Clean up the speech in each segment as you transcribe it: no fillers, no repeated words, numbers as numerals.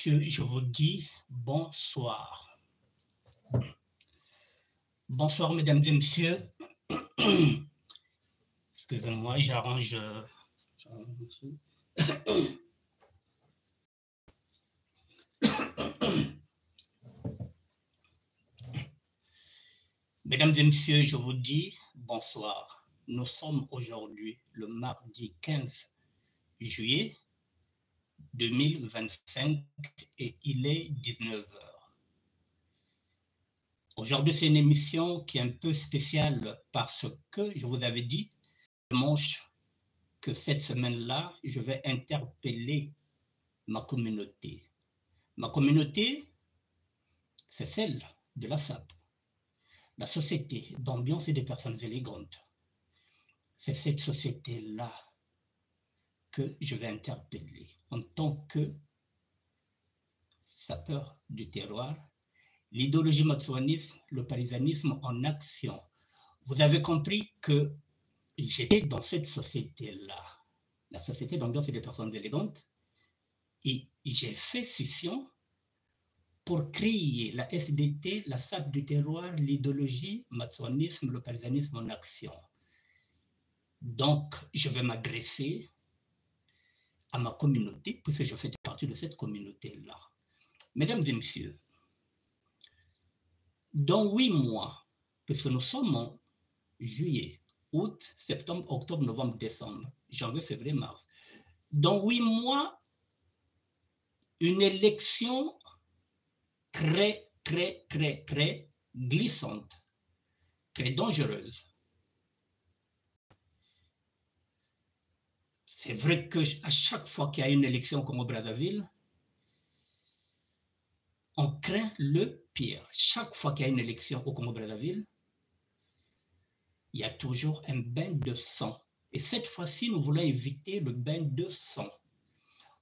Je vous dis bonsoir. Bonsoir, mesdames et messieurs. Excusez-moi, j'arrange. Mesdames et messieurs, je vous dis bonsoir. Nous sommes aujourd'hui le mardi 15 juillet 2025 et il est 19h. Aujourd'hui, c'est une émission qui est un peu spéciale parce que je vous avais dit dimanche que cette semaine-là, je vais interpeller ma communauté. Ma communauté, c'est celle de la SAP, la société d'ambiance et des personnes élégantes. C'est cette société-là que je vais interpeller en tant que sapeur du terroir, l'idéologie matsuanisme, le paysannisme en action. Vous avez compris que j'étais dans cette société-là, la société d'ambiance et des personnes élégantes, et j'ai fait scission pour créer la SDT, la SAP du terroir, l'idéologie, matsuanisme, le paysannisme en action. Donc, je vais m'adresser à ma communauté, puisque je fais partie de cette communauté-là. Mesdames et messieurs, dans 8 mois, puisque nous sommes en juillet, août, septembre, octobre, novembre, décembre, janvier, février, mars, dans 8 mois, une élection très glissante, très dangereuse. C'est vrai qu'à chaque fois qu'il y a une élection comme au Brazzaville, on craint le pire. Chaque fois qu'il y a une élection au Congo-Brazzaville, il y a toujours un bain de sang. Et cette fois-ci, nous voulons éviter le bain de sang.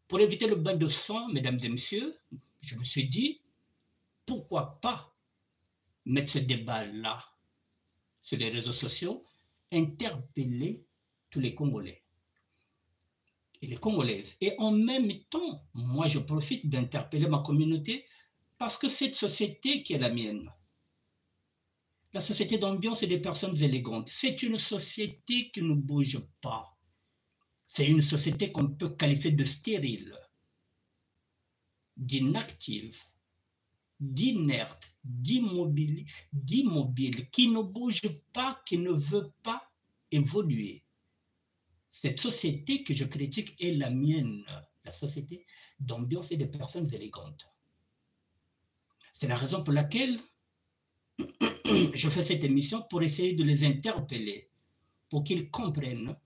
Pour éviter le bain de sang, mesdames et messieurs, je me suis dit, pourquoi pas mettre ce débat-là sur les réseaux sociaux, interpeller tous les Congolais et les Congolaises. Et en même temps, moi, je profite d'interpeller ma communauté parce que cette société qui est la mienne, la société d'ambiance et des personnes élégantes, c'est une société qui ne bouge pas. C'est une société qu'on peut qualifier de stérile, d'inactive, d'inerte, d'immobile, qui ne bouge pas, qui ne veut pas évoluer. Cette société que je critique est la mienne, la société d'ambiance et des personnes élégantes. C'est la raison pour laquelle je fais cette émission pour essayer de les interpeller, pour qu'ils comprennent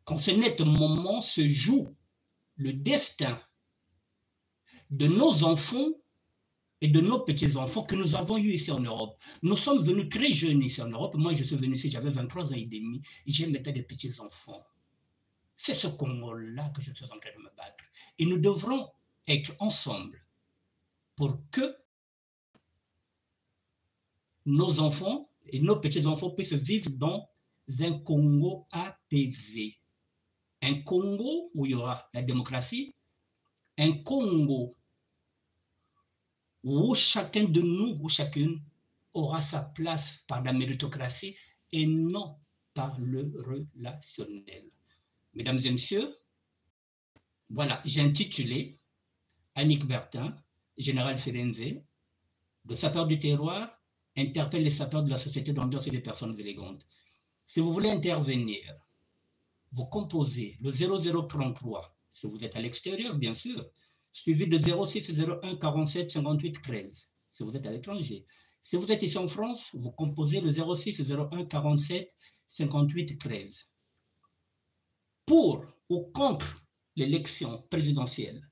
qu'en ce net moment se joue le destin de nos enfants et de nos petits-enfants que nous avons eus ici en Europe. Nous sommes venus très jeunes ici en Europe. Moi, je suis venu ici, j'avais 23 ans et demi, et j'ai maintenant des petits-enfants. C'est ce Congo-là que je suis en train de me battre. Et nous devrons être ensemble pour que nos enfants et nos petits-enfants puissent vivre dans un Congo apaisé. Un Congo où il y aura la démocratie, un Congo où chacun de nous ou chacune aura sa place par la méritocratie et non par le relationnel. Mesdames et messieurs, voilà, j'ai intitulé Annick Bertin, général Firenze, le sapeur du terroir, interpelle les sapeurs de la société d'ambiance et des personnes élégantes. Si vous voulez intervenir, vous composez le 0033, si vous êtes à l'extérieur, bien sûr, suivi de 06 01 47 58 13, si vous êtes à l'étranger. Si vous êtes ici en France, vous composez le 06 01 47 58 13. Pour ou contre l'élection présidentielle.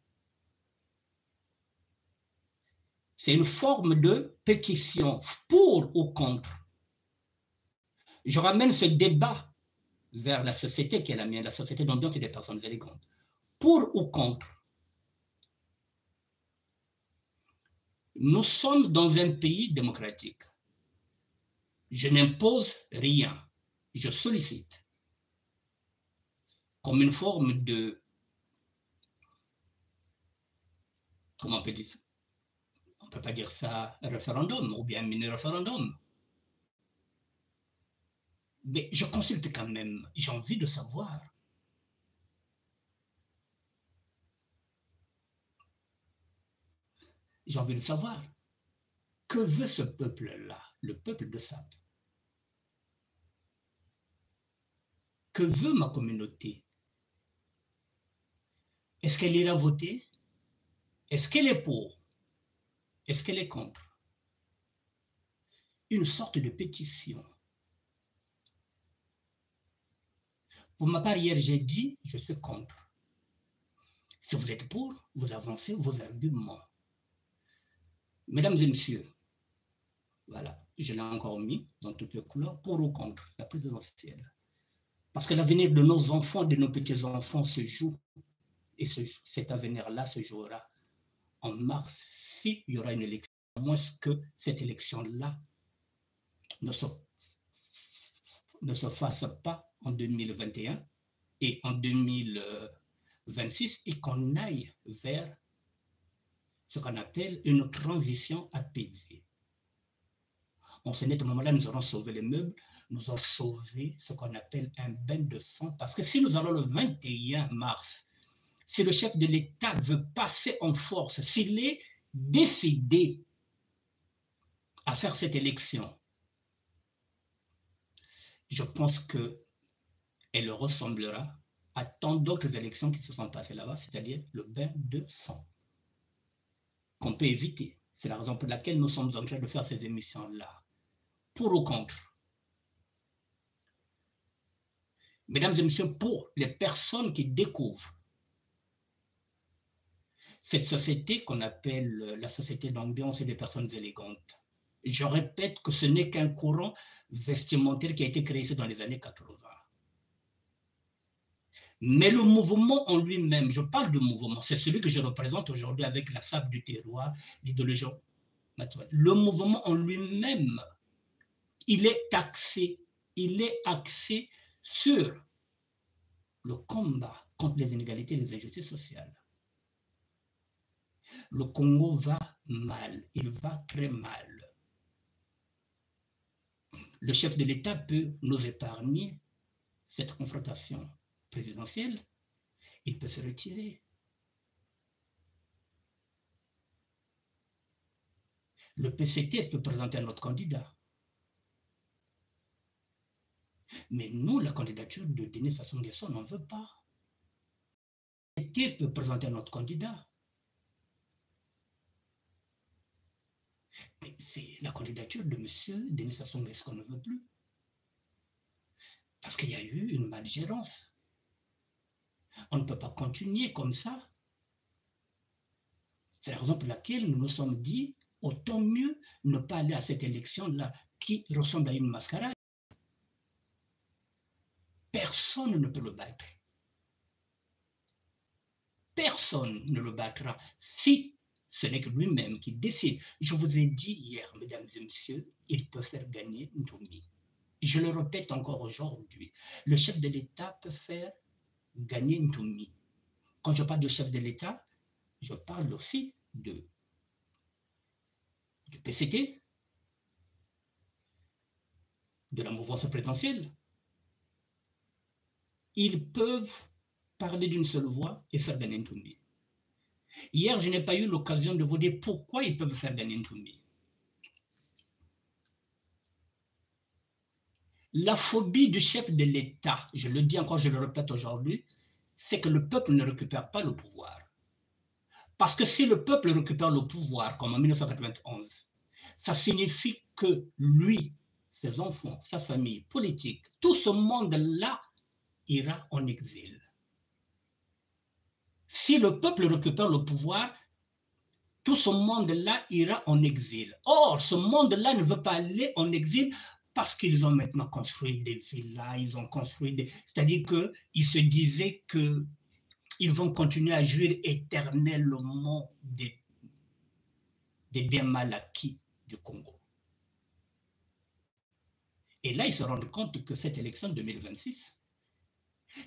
C'est une forme de pétition pour ou contre. Je ramène ce débat vers la société qui est la mienne, la société d'ambiance et des personnes élégantes. Pour ou contre. Nous sommes dans un pays démocratique. Je n'impose rien. Je sollicite. Comme une forme de Comment on peut dire ça? On ne peut pas dire ça référendum ou bien mini-référendum. Mais je consulte quand même, j'ai envie de savoir. J'ai envie de savoir. Que veut ce peuple-là, le peuple de Sap? Que veut ma communauté? Est-ce qu'elle ira voter? Est-ce qu'elle est pour? Est-ce qu'elle est contre? Une sorte de pétition. Pour ma part, hier, j'ai dit, je suis contre. Si vous êtes pour, vous avancez vos arguments. Mesdames et messieurs, voilà, je l'ai encore mis dans toutes les couleurs, pour ou contre la présidentielle. Parce que l'avenir de nos enfants, de nos petits-enfants se joue, et cet avenir-là se jouera en mars, s'il y aura une élection, à moins que cette élection-là ne se fasse pas en 2021 et en 2026 et qu'on aille vers ce qu'on appelle une transition apaisée. En ce moment-là, nous aurons sauvé les meubles, nous aurons sauvé ce qu'on appelle un bain de sang, parce que si nous allons le 21 mars, si le chef de l'État veut passer en force, s'il est décidé à faire cette élection, je pense qu'elle ressemblera à tant d'autres élections qui se sont passées là-bas, c'est-à-dire le bain de sang, qu'on peut éviter. C'est la raison pour laquelle nous sommes en train de faire ces émissions-là. Pour ou contre? Mesdames et messieurs, pour les personnes qui découvrent cette société qu'on appelle la société d'ambiance et des personnes élégantes, je répète que ce n'est qu'un courant vestimentaire qui a été créé dans les années 80. Mais le mouvement en lui-même, je parle de mouvement, c'est celui que je représente aujourd'hui avec la sable du terroir, l'idéologie naturelle. Le mouvement en lui-même, il est axé sur le combat contre les inégalités et les injustices sociales. Le Congo va mal, il va très mal. Le chef de l'État peut nous épargner cette confrontation présidentielle, il peut se retirer. Le PCT peut présenter un autre candidat. Mais nous, la candidature de Denis Sassou Nguesso, n'en veut pas. Le PCT peut présenter un autre candidat. Mais c'est la candidature de M. Denis Sassou Nguesso qu'on ne veut plus. Parce qu'il y a eu une malgérance. On ne peut pas continuer comme ça. C'est la raison pour laquelle nous nous sommes dit, autant mieux ne pas aller à cette élection-là qui ressemble à une mascarade. Personne ne peut le battre. Personne ne le battra si ce n'est que lui-même qui décide. Je vous ai dit hier, mesdames et messieurs, il peut faire gagner Ntoumi. Je le répète encore aujourd'hui. Le chef de l'État peut faire gagner Ntoumi. Quand je parle de chef de l'État, je parle aussi du PCT, de la mouvance présidentielle. Ils peuvent parler d'une seule voix et faire gagner Ntoumi. Hier, je n'ai pas eu l'occasion de vous dire pourquoi ils peuvent faire gagner Ntoumi. La phobie du chef de l'État, je le dis encore, je le répète aujourd'hui, c'est que le peuple ne récupère pas le pouvoir. Parce que si le peuple récupère le pouvoir, comme en 1991, ça signifie que lui, ses enfants, sa famille politique, tout ce monde-là ira en exil. Si le peuple récupère le pouvoir, tout ce monde-là ira en exil. Or, ce monde-là ne veut pas aller en exil parce qu'ils ont maintenant construit des villas, ils ont construit des... C'est-à-dire qu'ils se disaient qu'ils vont continuer à jouir éternellement des biens mal acquis du Congo. Et là, ils se rendent compte que cette élection 2026,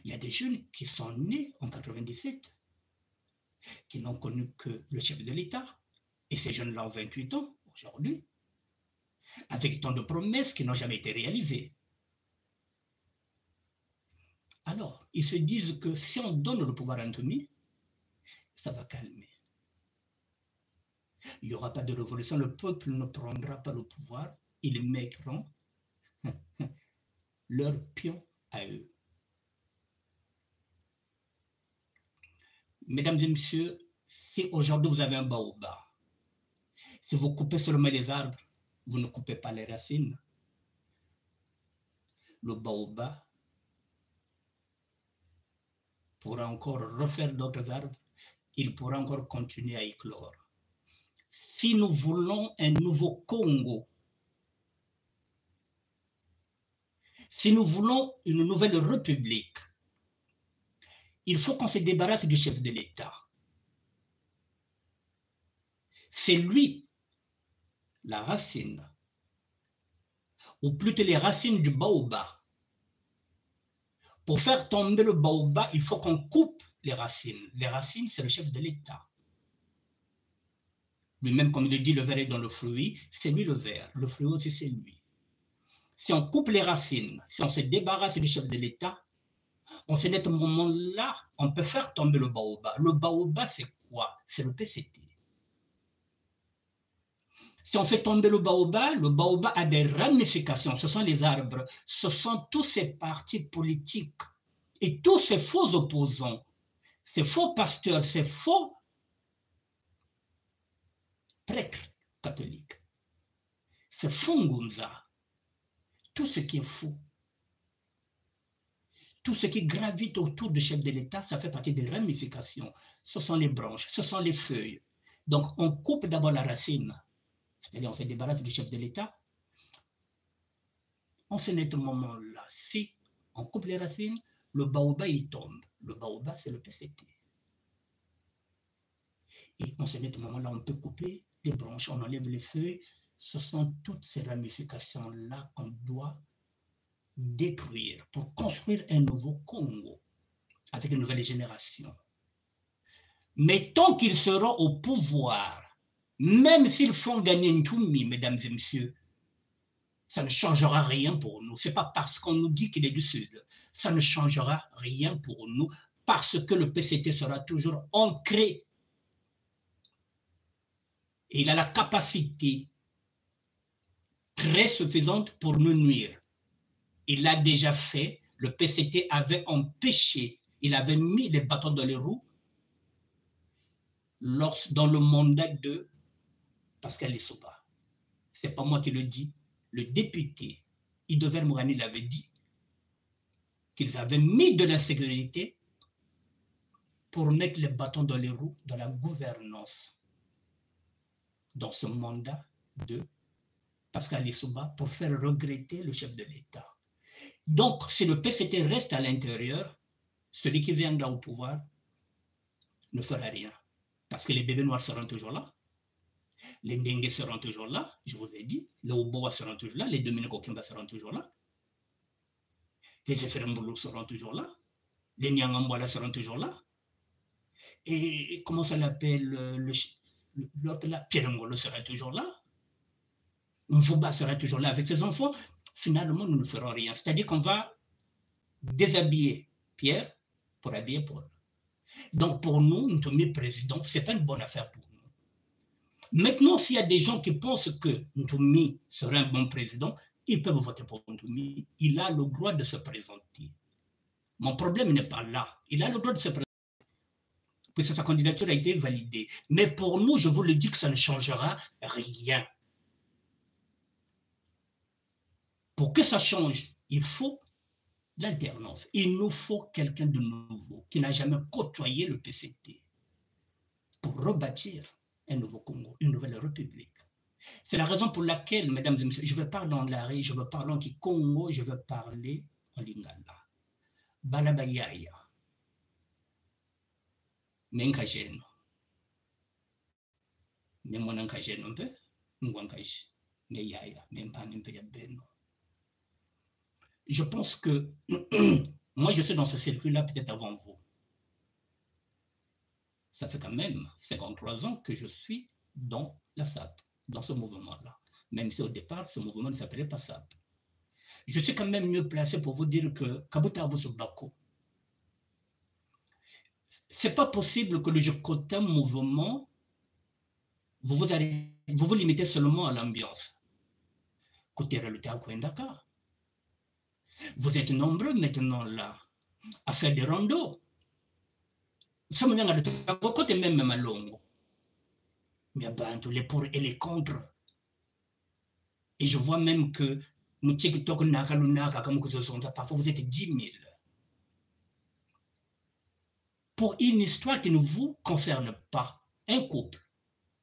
il y a des jeunes qui sont nés en 97. qui n'ont connu que le chef de l'État. Et ces jeunes-là ont 28 ans aujourd'hui, avec tant de promesses qui n'ont jamais été réalisées. Alors, ils se disent que si on donne le pouvoir à Ntoumi, ça va calmer. Il n'y aura pas de révolution, le peuple ne prendra pas le pouvoir, ils mettront leur pion à eux. Mesdames et messieurs, si aujourd'hui vous avez un baobab, si vous coupez seulement les arbres, vous ne coupez pas les racines. Le baobab pourra encore refaire d'autres arbres, il pourra encore continuer à éclore. Si nous voulons un nouveau Congo, si nous voulons une nouvelle république, il faut qu'on se débarrasse du chef de l'État. C'est lui, la racine, ou plutôt les racines du baobab. Pour faire tomber le baobab, il faut qu'on coupe les racines. Les racines, c'est le chef de l'État. Lui-même, comme il le dit, le ver est dans le fruit, c'est lui le ver. Le fruit aussi, c'est lui. Si on coupe les racines, si on se débarrasse du chef de l'État, en ce moment-là, on peut faire tomber le baobab. Le baobab, c'est quoi? C'est le PCT. Si on fait tomber le baobab a des ramifications. Ce sont les arbres, ce sont tous ces partis politiques et tous ces faux opposants, ces faux pasteurs, ces faux prêtres catholiques, ces faux ngunza, tout ce qui est fou. Tout ce qui gravite autour du chef de l'État, ça fait partie des ramifications. Ce sont les branches, ce sont les feuilles. Donc, on coupe d'abord la racine, c'est-à-dire on se débarrasse du chef de l'État. En ce moment-là, si on coupe les racines, le baobab, il tombe. Le baobab, c'est le PCT. Et en ce moment-là, on peut couper les branches, on enlève les feuilles. Ce sont toutes ces ramifications-là qu'on doit détruire pour construire un nouveau Congo avec une nouvelle génération. Mais tant qu'ils seront au pouvoir, même s'ils font gagner Ntoumi, mesdames et messieurs, ça ne changera rien pour nous. Ce n'est pas parce qu'on nous dit qu'il est du Sud. Ça ne changera rien pour nous parce que le PCT sera toujours ancré. Et il a la capacité très suffisante pour nous nuire. Il l'a déjà fait. Le PCT avait empêché, il avait mis les bâtons dans les roues dans le mandat de Pascal Lissouba. Ce n'est pas moi qui le dis. Le député Idover Mourani l'avait dit qu'ils avaient mis de l'insécurité pour mettre les bâtons dans les roues dans la gouvernance, dans ce mandat de Pascal Lissouba pour faire regretter le chef de l'État. Donc, si le PCT reste à l'intérieur, celui qui viendra au pouvoir ne fera rien. Parce que les bébés noirs seront toujours là, les Ndengue seront toujours là, je vous ai dit, les Oboa seront toujours là, les Dominique Okimba seront toujours là, les Eferemboulou seront toujours là, les Nyangambouala seront toujours là, et comment ça l'appelle, l'autre là, Pierre Ngolo sera toujours là, Mvouba sera toujours là avec ses enfants. Finalement, nous ne ferons rien. C'est-à-dire qu'on va déshabiller Pierre pour habiller Paul. Donc pour nous, Ntoumi président, ce n'est pas une bonne affaire pour nous. Maintenant, s'il y a des gens qui pensent que Ntoumi serait un bon président, ils peuvent voter pour Ntoumi. Il a le droit de se présenter. Mon problème n'est pas là. Il a le droit de se présenter, puisque sa candidature a été validée. Mais pour nous, je vous le dis que ça ne changera rien. Pour que ça change, il faut l'alternance. Il nous faut quelqu'un de nouveau qui n'a jamais côtoyé le PCT pour rebâtir un nouveau Congo, une nouvelle république. C'est la raison pour laquelle, mesdames et messieurs, je veux parler en Lari, je veux parler en Kikongo, je veux parler en Lingala. Balabayaya. Menkajeno. Memonankajeno mpe, ngwankaji. Meyaya, mempanimpe ya beno. Je pense que moi, je suis dans ce circuit-là peut-être avant vous. Ça fait quand même 53 ans que je suis dans la SAP, dans ce mouvement-là. Même si au départ, ce mouvement ne s'appelait pas SAP. Je suis quand même mieux placé pour vous dire que Kabuta Bako, c'est pas possible que le Jokotan mouvement, vous vous limitez seulement à l'ambiance. Vous êtes nombreux maintenant là à faire des randos. Ça me vient à le côté même malongo. Mais abantu, les pour et les contre. Et je vois même que nous TikTok parfois vous êtes 10 000. Pour une histoire qui ne vous concerne pas, un couple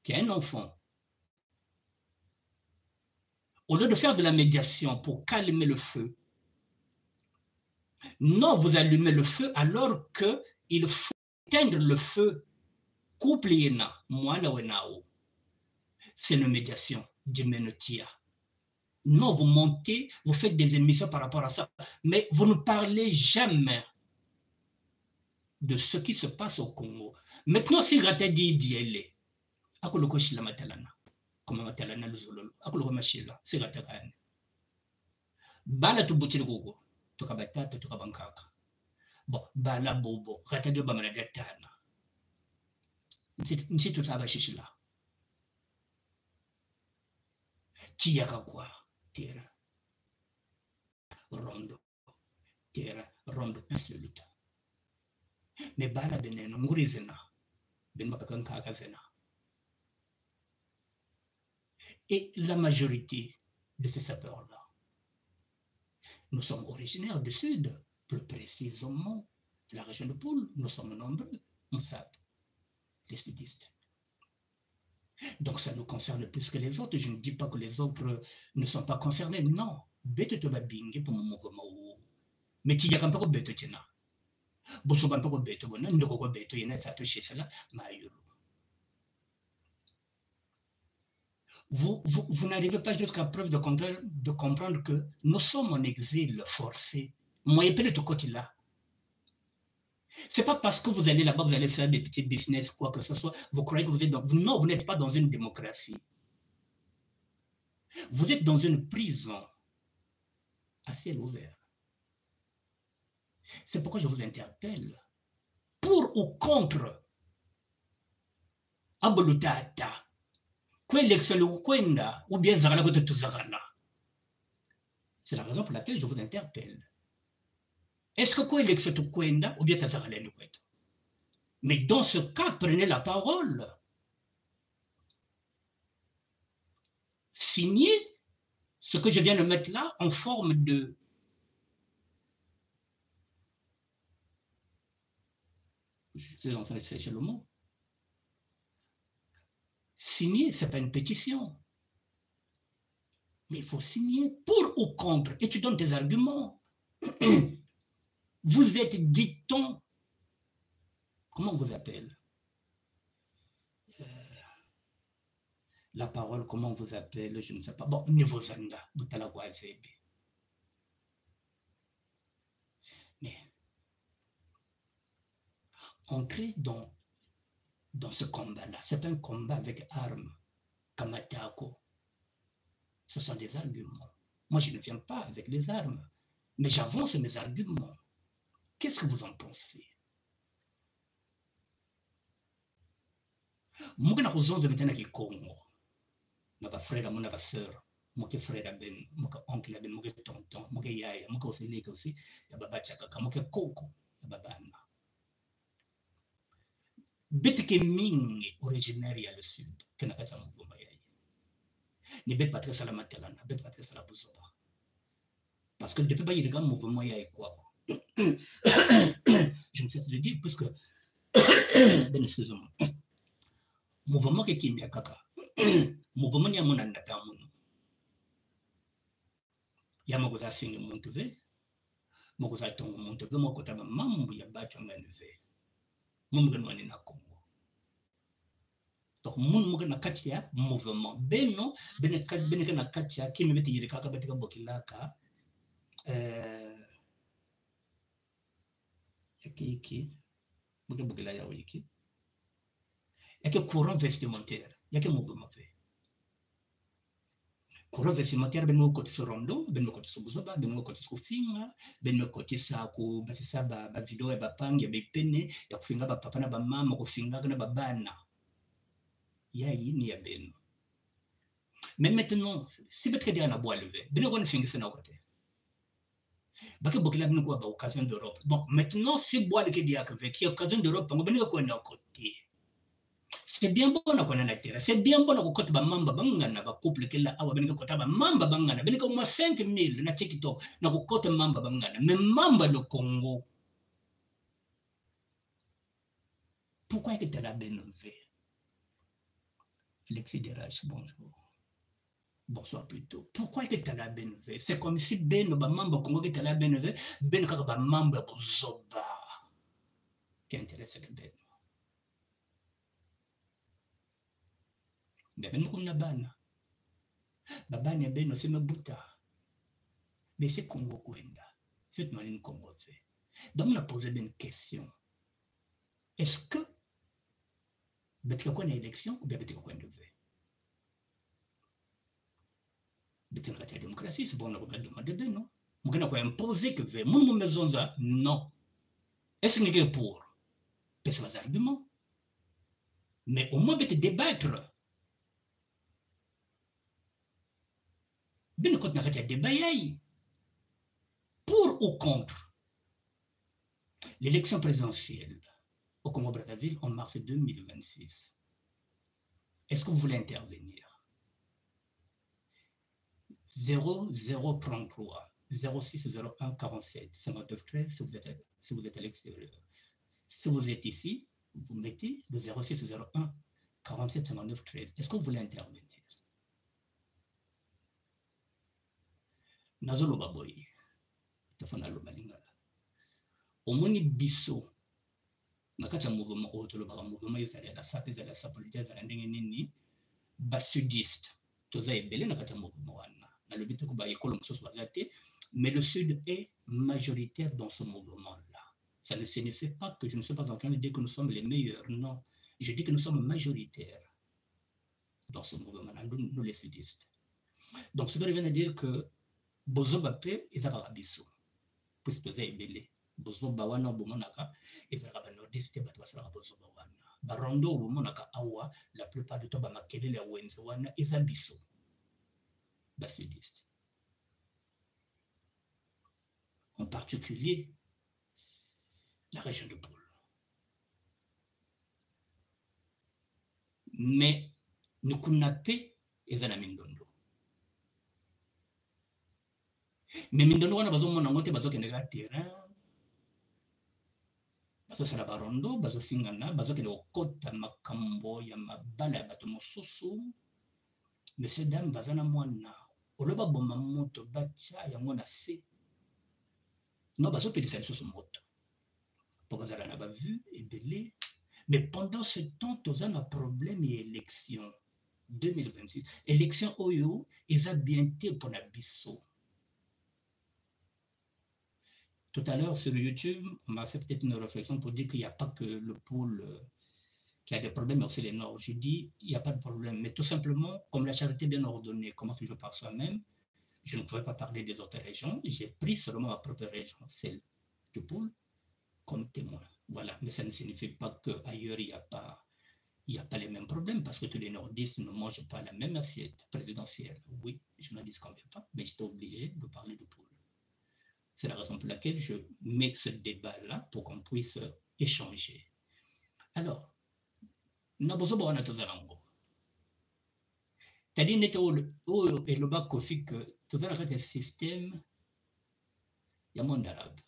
qui a un enfant, au lieu de faire de la médiation pour calmer le feu, non, vous allumez le feu alors qu'il faut éteindre le feu. Couple yena, mwana wenao. C'est une médiation, dimenotia. Non, vous montez, vous faites des émissions par rapport à ça, mais vous ne parlez jamais de ce qui se passe au Congo. Maintenant, si Rata dit Diele, akoloko shila matalana, comme matalana luzololo, akoloko mashila, c'est Rata kane. Bala tu butiri gogo, toka batata, toka bankaka. Bon, bala bobo, Rata dio bamana datana. Nsi tu saba shishila. Tiyaka kwa, tira. Rondo, tira, rondo, insolita. Mais bala benen, ngurizena, ben bakakanka zena. Et la majorité de ces sapeurs-là, nous sommes originaires du Sud, plus précisément de la région de Poule. Nous sommes nombreux, on sait, les sudistes. Donc ça nous concerne plus que les autres. Je ne dis pas que les autres ne sont pas concernés. Non. Bête te va bingue pour mon mouvement. Mais tu y a quand même bête tina. Bosso ban pas bête bon. Ne ko bête y n'a ça touché cela. Maïro. Vous n'arrivez pas jusqu'à preuve de comprendre que nous sommes en exil forcé. Moi, je peux te côté là. C'est pas parce que vous allez là-bas, vous allez faire des petits business, quoi que ce soit, vous croyez que vous êtes dans... Non, vous n'êtes pas dans une démocratie. Vous êtes dans une prison à ciel ouvert. C'est pourquoi je vous interpelle. Pour ou contre Abolutata, ou bien c'est la raison pour laquelle je vous interpelle. Est-ce que quoi l'élection ou bien Tazaralen? Mais dans ce cas, prenez la parole. Signez ce que je viens de mettre là en forme de... Je suis en train de chercher le mot. Signer, ce n'est pas une pétition. Mais il faut signer pour ou contre. Et tu donnes tes arguments. Vous êtes, dit-on, comment on vous appelle? La parole, comment on vous appelle? Je ne sais pas. Bon, niveau zanda, mais entrer dans ce combat-là, c'est un combat avec armes, kamatako. Ce sont des arguments. Moi, je ne viens pas avec les armes, mais j'avance mes arguments. Qu'est-ce que vous en pensez? Moi, je suis maintenant qui Congo. Mon frère, mon soeur, mon frère, mon oncle, mon tonton, mon yaya, mon aussi, aussi, baba chakaka, mon koko, babana. Betike mingi originaire le sud, que n'a pas de mouvement yaye. Ni bet pas très salamatalana, bet pas très salabuzoba. Parce que depuis pas y a un mouvement yaye quoi. Je ne sais pas le dire puisque, ben excusez-moi. Mouvement qui est kaka. Mouvement ni amona ndatamu. Ya mogoza fingi montuve. Mogoza tongo montuve moko taba mambu ya bacho nganive. Mungu nani na Congo. Donc mungu na kati ya mouvement. Beno bene na kati ya kimi beti yirikaka betika bokilaka. Iki muke bokila ya wiki. Il y a que courant vestimentaire, il y a que mouvement fait. Courant vestimentaire, ben mo côté rondo, ben mo côté buzoba, ben mo côté finga, ben mo côté sa ko basisa ba video ba pangi ba pene, ya kufinga ba papa na ba mama kufinga na ba bana. Ya yini ya ben. Mais maintenant, si vous êtes à bois levé, vous ne pouvez pas côté. Parce que beaucoup de gens ont occasion d'Europe. Bon, maintenant, si bois le qui dit qu'il y a occasion d'Europe, vous ne pouvez pas côté. C'est bien bon à connaître la terre. C'est bien bon à côté de mamba bangana, ba couple qui là, awa beniko côté mamba bangana, beniko moins 5000 na TikTok, na côté mamba bangana, mais mamba le Congo. Pourquoi est-ce que tu as la bénévole? L'exidérage, bonjour. Bonsoir plutôt. Pourquoi est-ce que tu as la bénévole? C'est comme si Ben ba mamba Congo qui tu as la bénévole, Ben ka ba mamba bozoba. Qui intéresse que Ben. Mais Ben kuna bana. Babani Ben c'est me buta. Mais c'est Congo kwenda. C'est une Congo fait. Donc on a posé une question. Est-ce que betika une élection ou bien betika une levée? Betika la démocratie, c'est bon, on a demandé de non. On a imposé que ve mon maison ça non. Est-ce que c'est pour? C'est des arguments. Mais au moins betika débattre. Ben quand on a débat pour ou contre l'élection présidentielle au Congo-Brazzaville en mars 2026. Est-ce que vous voulez intervenir? 0033 0601 47 59 13 si vous êtes à l'extérieur. Si vous êtes ici, vous mettez le 0601 47 59 13. Est-ce que vous voulez intervenir? Nazolo baboy. Tafana lo balingala. Omoni biso. Nakati ya mouvement oyo tolobaka mouvement ezali ya sape ezali ya sapolite ezali ya ndenge nini basudiste toza ebele na kati ya mouvement wana nalobi te koba ekolo mosusu baza te mais le sud est majoritaire dans ce mouvement là. Ça ne signifie pas que je ne suis pas en train de dire que nous sommes les meilleurs, non, je dis que nous sommes majoritaires dans ce mouvement là, nous les sudistes. Donc ce que je viens de dire que bozoba pe ezaka biso puisque toza ebele bozoba wana bomonaka ezalaka banordiste bato basalaka bozoba wana barondo bomonaka awa la plupart du temps bamakelele ya wenze wana eza biso basudiste, en particulier la région de Pôle. Mais nous kunape ezana mindondo. Mais mindondo wana bazomona ngote bazokendeka terrain bazosala barondo bazofingana bazokende kokota makambo ya mabala ya bato mosusu. Monsieur dame bazana mwana oloba boma moto batia yango na se no bazopelisa lisusu moto po bazala na bavu ebele. Mais pendant ce temps toza na problème ya élection 2026 élection oyo eza bien te mpona biso. Tout à l'heure sur YouTube, on m'a fait peut-être une réflexion pour dire qu'il n'y a pas que le pôle qui a des problèmes, mais aussi les Nord. Je dis, il n'y a pas de problème. Mais tout simplement, comme la charité bien ordonnée commence toujours par soi-même, je ne pouvais pas parler des autres régions. J'ai pris seulement ma propre région, celle du pôle, comme témoin. Voilà. Mais ça ne signifie pas qu'ailleurs, il n'y a pas les mêmes problèmes, parce que tous les nordistes ne mangent pas la même assiette présidentielle. Oui, je ne dis combien pas, mais j'étais obligé de parler du pôle. C'est la raison pour laquelle je mets ce débat-là pour qu'on puisse échanger. Alors, Nabozoba wana tozalango. Tadi nete oyo eloba kofi que tozala kati ya système ya monde arabe.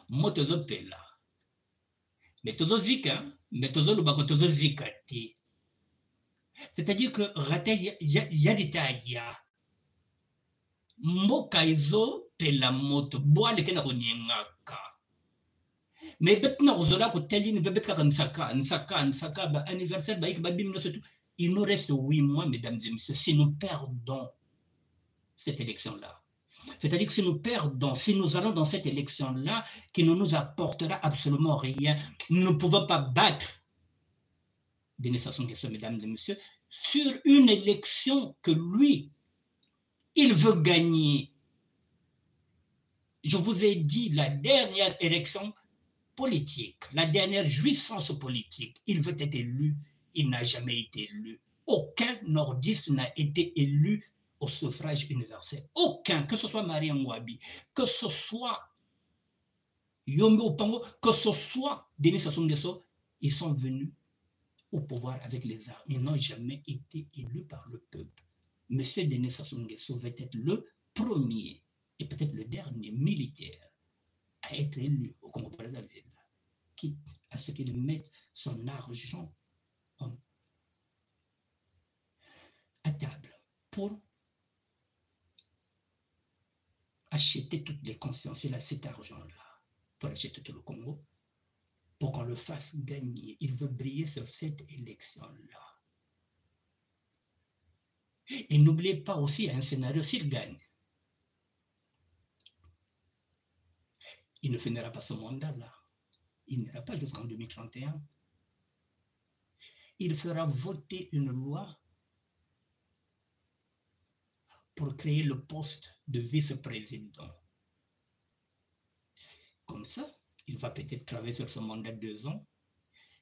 Mo tozopela. Mais tozozika, mais tozoloba ko tozozika te. C'est-à-dire que raté ya ditaya. Mboka izo pela moto boale kena konyengaka. Mais betna rozola ko teli ne betka nsaka ba anniversaire ba ik ba bim no tout. Il nous reste 8 mois, mesdames et messieurs, si nous perdons cette élection-là. C'est-à-dire que si nous perdons, si nous allons dans cette élection-là, qui ne nous apportera absolument rien, nous ne pouvons pas battre Denis Sassou Nguesso, mesdames et messieurs, sur une élection que lui, il veut gagner. Je vous ai dit, la dernière élection politique, la dernière jouissance politique, il veut être élu, il n'a jamais été élu. Aucun nordiste n'a été élu au suffrage universel. Aucun, que ce soit Marie Ngouabi, que ce soit Yombi Opango, que ce soit Denis Sassou Nguesso, ils sont venus au pouvoir avec les armes. Ils n'ont jamais été élus par le peuple. Monsieur Denis Sassou Nguesso va être le premier et peut-être le dernier militaire à être élu au Congo-Brazzaville, quitte à ce qu'il mette son argent à table pour acheter toutes les consciences. Il a cet argent-là pour acheter tout le Congo, pour qu'on le fasse gagner. Il veut briller sur cette élection-là. Et n'oubliez pas aussi un scénario, s'il gagne, il ne finira pas ce mandat-là. Il n'ira pas jusqu'en 2031. Il fera voter une loi pour créer le poste de vice-président. Comme ça, il va peut-être travailler sur ce mandat de 2 ans.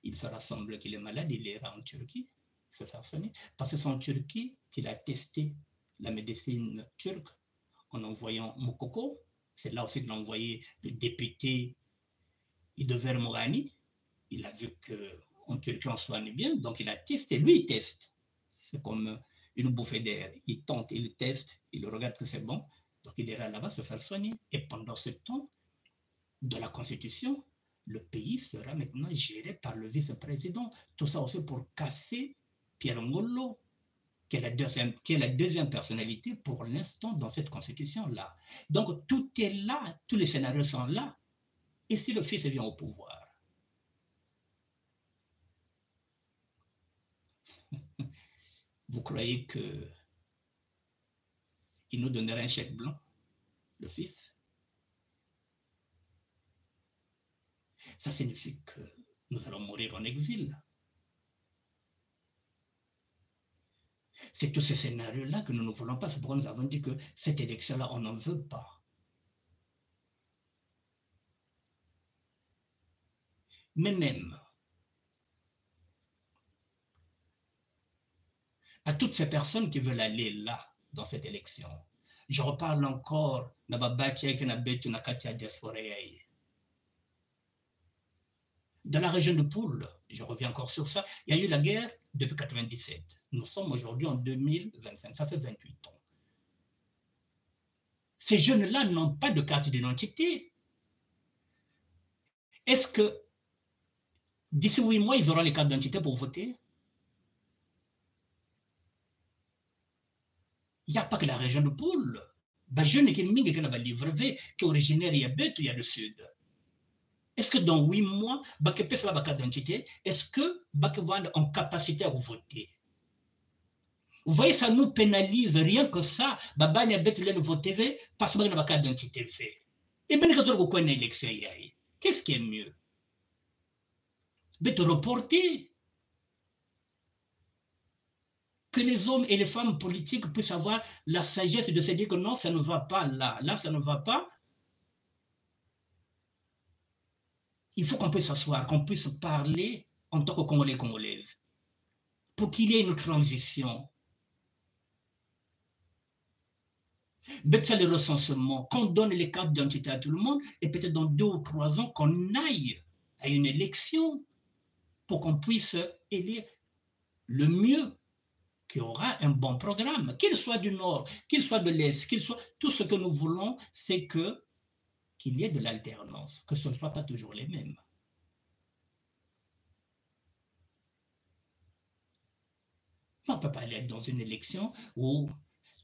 Il fera semblant qu'il est malade, il ira en Turquie, se faire soigner. Parce que c'est en Turquie qu'il a testé la médecine turque en envoyant Moukoko. C'est là aussi qu'il a envoyé le député Idover Mourani. Il a vu qu'en Turquie on soigne bien, donc il a testé. Lui, il teste. C'est comme une bouffée d'air. Il tente, il teste, il regarde que c'est bon. Donc il ira là-bas se faire soigner. Et pendant ce temps, de la Constitution, le pays sera maintenant géré par le vice-président. Tout ça aussi pour casser Pierre Ngolo, qui est la deuxième personnalité pour l'instant dans cette Constitution-là. Donc tout est là, tous les scénarios sont là. Et si le fils vient au pouvoir, vous croyez qu'il nous donnerait un chèque blanc, le fils? Ça signifie que nous allons mourir en exil. C'est tous ces scénarios-là que nous ne voulons pas. C'est pourquoi nous avons dit que cette élection-là, on n'en veut pas. Mais même à toutes ces personnes qui veulent aller là, dans cette élection, je reparle encore de la région de Poule, je reviens encore sur ça, il y a eu la guerre depuis 1997. Nous sommes aujourd'hui en 2025, ça fait 28 ans. Ces jeunes-là n'ont pas de carte d'identité. Est-ce que d'ici 8 mois, ils auront les cartes d'identité pour voter? Il n'y a pas que la région de Poule. Les jeunes qui sont livrés, qui sont originaires, il y a Beto, il y a le Sud. Est-ce que dans 8 mois, ils ont la carte d'identité? Est-ce que ils vont être en capacité à voter? Vous voyez, ça nous pénalise, rien que ça. Baba n'a pas voté parce que n'a pas carte d'identité fait. Et bien quand on a une élection, qu'est-ce qui est mieux? De reporter. Que les hommes et les femmes politiques puissent avoir la sagesse de se dire que non, ça ne va pas là, là ça ne va pas. Il faut qu'on puisse s'asseoir, qu'on puisse parler en tant que Congolais, Congolaises, pour qu'il y ait une transition. C'est le recensement, qu'on donne les cartes d'identité à tout le monde, et peut-être dans 2 ou 3 ans, qu'on aille à une élection pour qu'on puisse élire le mieux, qui aura un bon programme, qu'il soit du Nord, qu'il soit de l'Est, qu'il soit... Tout ce que nous voulons, c'est qu'il y ait de l'alternance, que ce ne soit pas toujours les mêmes. On ne peut pas aller dans une élection où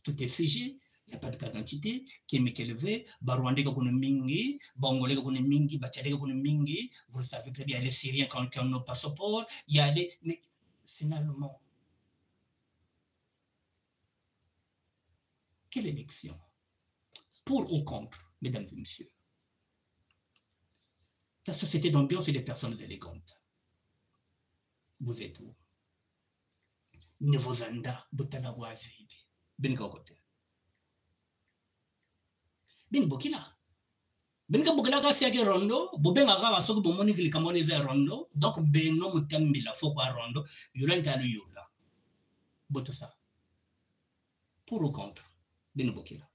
tout est figé, il n'y a pas de carte d'identité, qui est élevé, Barwandé mingi, Bangolé mingi, Bachadé mingi, vous savez très bien, il y a les Syriens qui ont nos passeports, il y a des... Mais finalement, quelle élection? Pour ou contre, mesdames et messieurs? La société d'ambiance et des personnes élégantes. Vous êtes où? Nevozanda, Butana Wazibi, Ben Kokote. Ben Bokila. Ben Bokila Siaki Rondo, Bobenga Soko Bomoni Vilikamonize Rondo, donc Beno Mutambila Fokwa Rondo, Yurenta Yula. Botosa. Pour ou contre, Ben Bokila.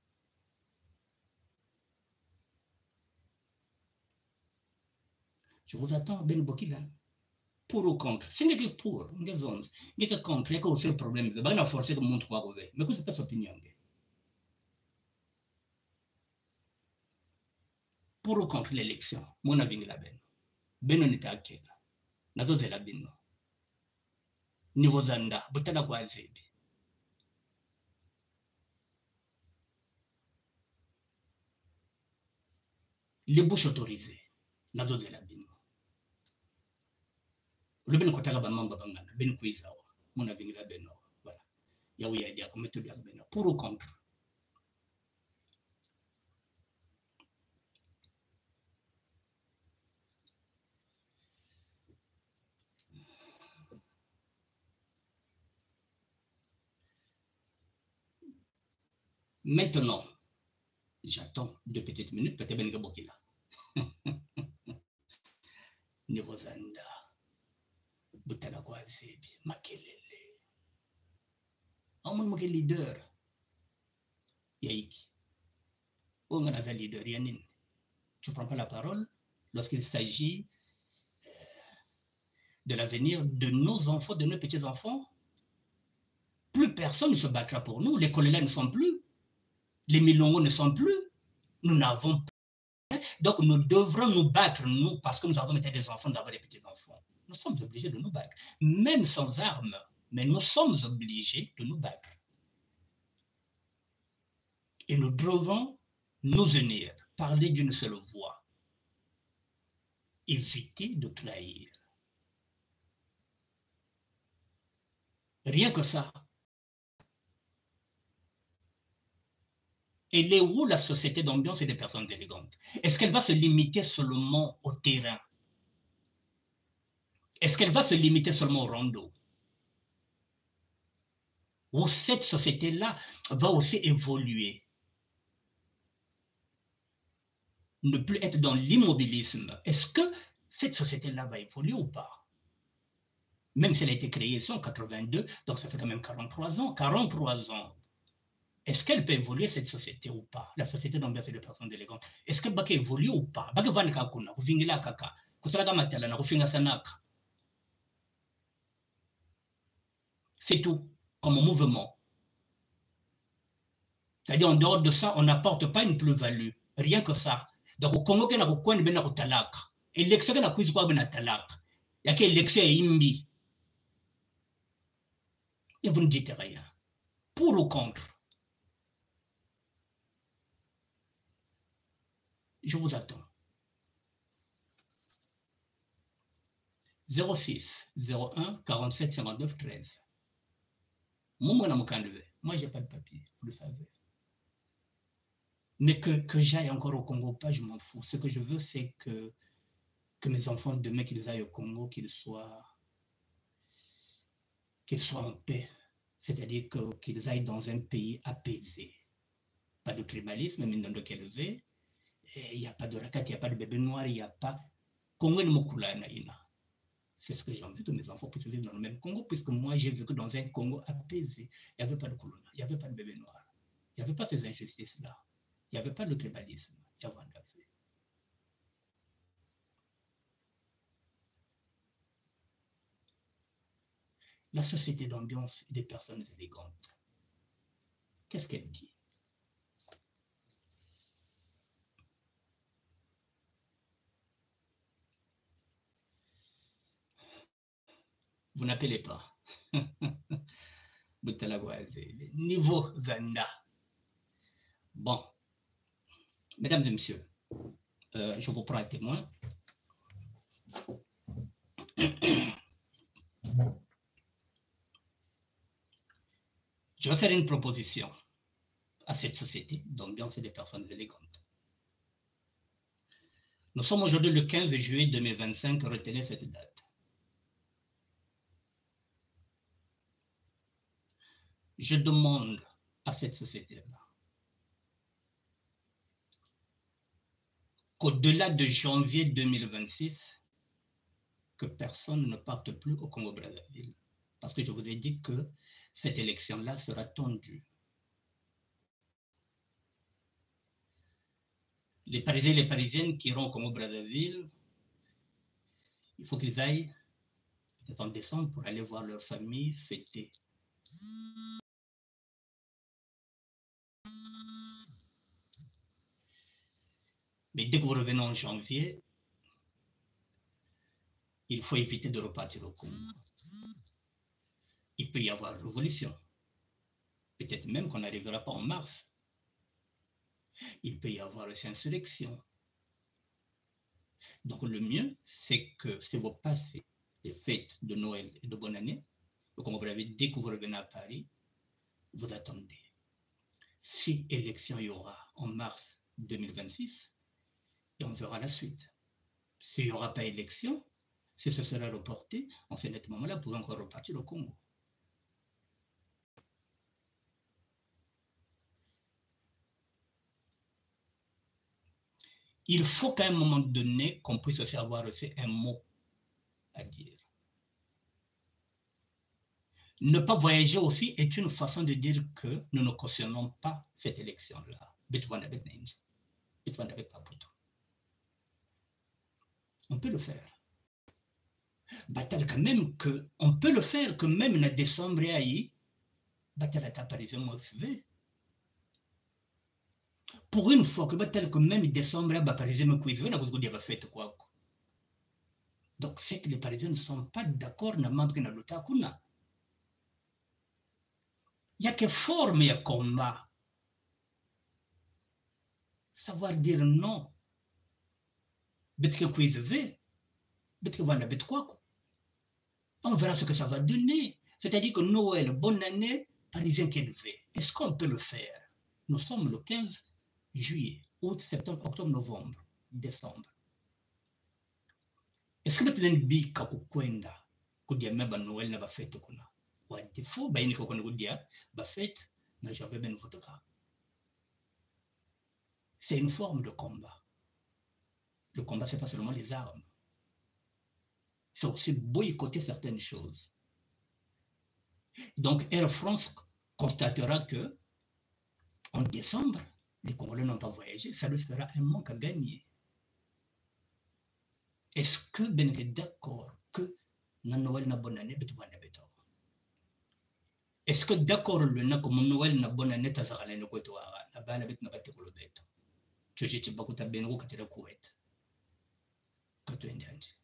Je vous attends, Ben Bokila. Pour ou contre. Si vous êtes pour, vous êtes contre, il y a aussi un problème. Vous avez forcé de montrer quoi vous voulez. Mais c'est pas son opinion. Pour ou contre l'élection, mon avis est la ben. Ben on était à quel? La dose est la ben. Niveau Zanda, Botana Kwazebi. Les bouches autorisées, la dose est la ben. Le ben Kotaka Bamanga Bangana, Ben Kwizawa, mon avis est la ben. Voilà. Yaouya Dia, comme tu dis, ben. Pour ou contre? Maintenant, j'attends 2 petites minutes, peut-être Ben Gabokila. Niveau Zanda, Butana Kwazebi, Makelele. Amon Moke leader. Yaiki. On a un leader, Yanin. Tu ne prends pas la parole lorsqu'il s'agit de l'avenir de nos enfants, de nos petits-enfants. Plus personne ne se battra pour nous. Les colonels ne sont plus. Les milongos ne sont plus. Nous n'avons pas. Donc nous devrons nous battre, nous, parce que nous avons été des enfants, nous avons des petits-enfants. Nous sommes obligés de nous battre. Même sans armes, mais nous sommes obligés de nous battre. Et nous devons nous unir, parler d'une seule voix. Éviter de trahir. Rien que ça. Elle est où la société d'ambiance et des personnes élégantes? Est-ce qu'elle va se limiter seulement au terrain? Est-ce qu'elle va se limiter seulement au rondo? Ou cette société-là va aussi évoluer? Ne plus être dans l'immobilisme. Est-ce que cette société-là va évoluer ou pas? Même si elle a été créée en 1982, donc ça fait quand même 43 ans. 43 ans. Est-ce qu'elle peut évoluer, cette société, ou pas? La société d'ambiance et de personnes élégantes. Est-ce qu'elle va évoluer ou pas? C'est tout, comme mouvement. C'est-à-dire, en dehors de ça, on n'apporte pas une plus-value. Rien que ça. Donc, au Congo, il y a un talak. Élection, il y a un talak. Il y a une élection imbi. Et vous ne dites rien. Pour ou contre? Je vous attends. 06 01 47 59 13. Moi, je n'ai pas de papier, vous le savez. Mais que j'aille encore au Congo, pas, je m'en fous. Ce que je veux, c'est que mes enfants, demain qu'ils aillent au Congo, qu'ils soient en paix. C'est-à-dire qu'ils aillent dans un pays apaisé. Pas de tribalisme, mais dans lequel élevé. Il n'y a pas de racat, il n'y a pas de bébé noir, il n'y a pas... Congo ne mokula naïna. C'est ce que j'ai envie que mes enfants puissent vivre dans le même Congo, puisque moi, j'ai vécu dans un Congo apaisé. Il n'y avait pas de colonna, il n'y avait pas de bébé noir. Il n'y avait pas ces injustices-là. Il n'y avait pas de tribalisme. Il y avait un affaire. La société d'ambiance des personnes élégantes. Qu'est-ce qu'elle dit? Vous n'appelez pas. Niveau Zanda. Bon. Mesdames et messieurs, je vous prends à témoin. Je vais faire une proposition à cette société d'ambiance et des personnes élégantes. Nous sommes aujourd'hui le 15 juillet 2025, retenez cette date. je demande à cette société-là qu'au-delà de janvier 2026, que personne ne parte plus au Congo-Brazzaville. Parce que je vous ai dit que cette élection-là sera tendue. Les Parisiens et les Parisiennes qui iront au Congo-Brazzaville, il faut qu'ils aillent peut-être en décembre pour aller voir leur famille fêter. Mais dès que vous revenez en janvier, il faut éviter de repartir au Congo. Il peut y avoir révolution. Peut-être même qu'on n'arrivera pas en mars. Il peut y avoir aussi insurrection. Donc le mieux, c'est que si vous passez les fêtes de Noël et de bonne année, comme vous l'avez dès que vous revenez à Paris, vous attendez. Si élection il y aura en mars 2026, et on verra la suite. S'il n'y aura pas élection, si ce sera reporté, en ce moment-là, vous pouvez encore repartir au Congo. Il faut qu'à un moment donné, qu'on puisse aussi avoir aussi un mot à dire. Ne pas voyager aussi est une façon de dire que nous ne cautionnons pas cette élection-là. On peut le faire. Batal quand même que, on peut le faire que même en décembre et batal à Parisien motivé. Pour une fois que batal que même décembre à Parisien motivé, la vous avez fait quoi. Donc c'est que les Parisiens ne sont pas d'accord na mambre na lutakuna. Il y a que forme et combat. Savoir dire non. Bet que kuizve, bet que voilà bet quoi. On verra ce que ça va donner. C'est-à-dire que Noël, bonne année, Parisien qui élevé. Est-ce qu'on peut le faire? Nous sommes le 15 juillet, août, septembre, octobre, novembre, décembre. Est-ce que maintenant bi kakukwenda kudia meba Noël na ba fête kuna? Wa défaut ba iniko kuna kudia ba fête na j'avais ben votoka. C'est une forme de combat. Le combat c'est pas seulement les armes. C'est aussi boycotter certaines choses. Donc Air France constatera que en décembre, les Congolais n'ont pas voyagé, ça lui fera un manque à gagner. Est-ce que Ben est d'accord que na Noël na bonne année, est-ce que d'accord le na comme Noël na bonne année tazarale ne kweto na bana bit na bate kolo beto. Tu jeti bakuta bengo katela Kuwait. Kato ndiandi.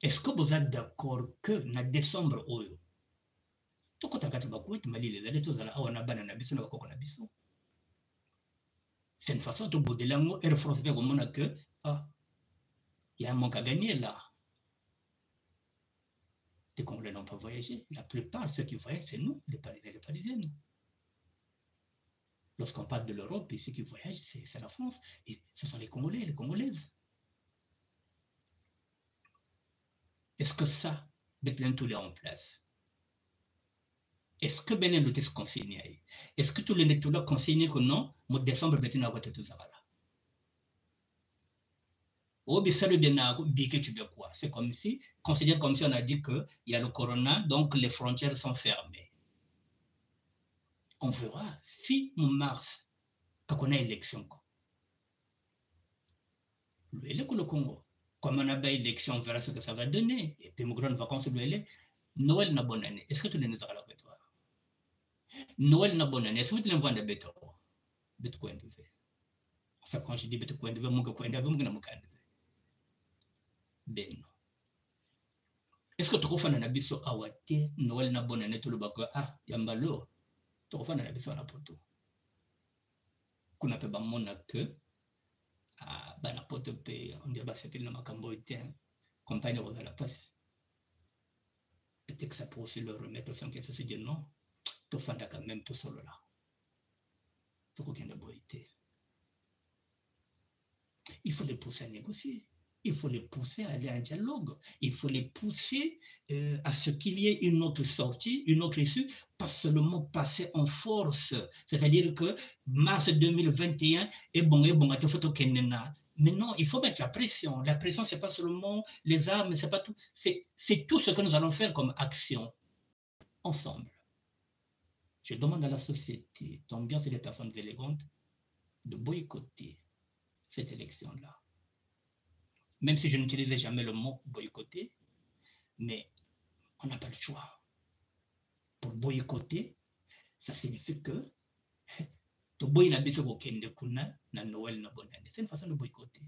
Est-ce que vous êtes d'accord que na décembre oyo tokota kati bakuwait mali les allez tozala awa na bana na biso na bakoko na biso. C'est une façon de bouder l'amour et de France bien comme que ah il y a un manque à gagner là. Les Congolais n'ont pas voyagé. La plupart, ceux qui voyagent, c'est nous, les Parisiens et les Parisiennes. Lorsqu'on parle de l'Europe, et ceux qui voyagent, c'est la France. Et ce sont les Congolais et les Congolaises. Est-ce que ça, Bethlehem, tout est en place? Est-ce que Benin nous est consigné? Est-ce que tout le monde est consigné que non, au décembre, Bethlehem va tout ça là? C'est comme si, considère comme si on a dit qu'il y a le corona, donc les frontières sont fermées. On verra si en mars, quand on a élection, le Congo, comme on a eu élection, on verra ce que ça va donner. Et puis, mon grand vacances, Noël n'a bonne année. Est-ce que tu les as à la bête? Noël n'a bonne année. Est-ce que tu les vois de bête? Bête quoi de fait? Enfin, quand je dis bête quoi de fait, mon quoi de fait, mon quoi de fait. Ben. Est-ce que tu refais un abisso à Wate, Noël n'a bonne année, tout le bac, ah, Yambalo, tu refais un abisso à la poto. Qu'on appelle mon que, ah, ben la poto paye, on dirait, bah, c'est qu'il n'a pas camboïté, compagne de la passe. Peut-être que ça peut aussi le remettre sans que ça se dise non, tu fais quand même tout seul là. Tu aucun de boïté. Il faut les pousser à négocier. Il faut les pousser à aller à un dialogue. Il faut les pousser à ce qu'il y ait une autre sortie, une autre issue, pas seulement passer en force. C'est-à-dire que mars 2021 est bon, à te faire au Kenya. Mais non, il faut mettre la pression. La pression, ce n'est pas seulement les armes, c'est pas tout. C'est tout ce que nous allons faire comme action ensemble. Je demande à la société, tant bien c'est des personnes élégantes, de boycotter cette élection-là. Même si je n'utilisais jamais le mot boycotter, mais on n'a pas le choix. Pour boycotter, ça signifie que tu boy na biso kokende kuna na Noël na bonne année. C'est une façon de boycotter.